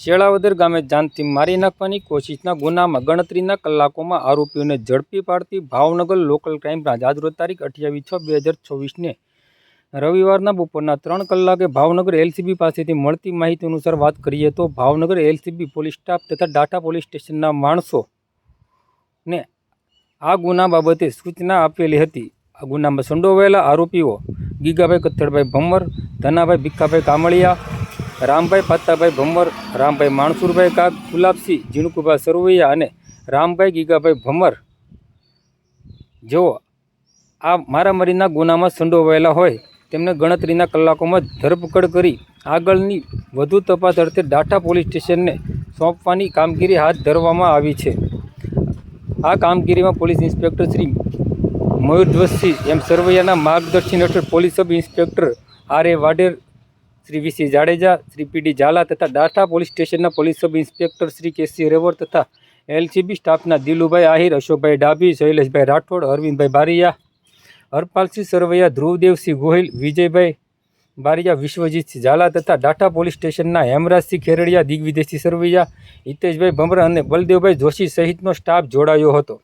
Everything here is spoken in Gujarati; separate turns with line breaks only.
શેળાવદર ગામે જાનથી મારી નાખવાની કોશિશના ગુનામાં ગણતરીના કલાકોમાં આરોપીઓને ઝડપી પાડતી ભાવનગર લોકલ ક્રાઇમ બ્રાન્ચ આજરોજ તારીખ 28/6/2024ને રવિવારના બપોરના 3 કલાકે ભાવનગર એલસીબી પાસેથી મળતી માહિતી અનુસાર વાત કરીએ તો ભાવનગર એલસીબી પોલીસ સ્ટાફ તથા ડાટા પોલીસ સ્ટેશનના માણસોને આ ગુના બાબતે સૂચના આપેલી હતી। આ ગુનામાં સંડોવાયેલા આરોપીઓ ગીગાભાઈ કથળભાઈ ભમ્મર, ધનાભાઈ ભીખાભાઈ કામળિયા, રામભાઈ પાતાભાઈ ભમ્મર, રામભાઈ માણસુરભાઈ કાગ, ગુલાબસિંહ ઝીણકુભાઈ સરવૈયા અને રામભાઈ ગીગાભાઈ ભમ્મર જેઓ આ મારામારીના ગુનામાં સંડોવાયેલા હોય તેમને ગણતરીના કલાકોમાં ધરપકડ કરી આગળની વધુ તપાસ અર્થે ડાટા પોલીસ સ્ટેશનને સોંપવાની કામગીરી હાથ ધરવામાં આવી છે। આ કામગીરીમાં police inspector Shri Mayurdhwajsinh M સરવૈયાના માર્ગદર્શન હેઠળ police sub inspector RA. Vadher, Shri VC. Jadeja, Shri PD. Zala તથા ડાટા પોલીસ સ્ટેશનના police sub inspector Shri KC. Revar તથા એલસીબી સ્ટાફના દિલુભાઈ આહિર, અશોકભાઈ ડાભી, શૈલેષભાઈ રાઠોડ, અરવિંદભાઈ બારિયા, હરપાલસિંહ સરવૈયા, ધ્રુવદેવસિંહ ગોહિલ, વિજયભાઈ બારિયા, વિશ્વજીતસિંહ ઝાલા તથા ડાટા પોલીસ સ્ટેશનના હેમરાજસિંહ ખેરડિયા, દિગ્વિજયસિંહ સરવૈયા, હિતેશભાઈ ભમરા અને બલદેવભાઈ જોશી સહિતનો સ્ટાફ જોડાયો હતો।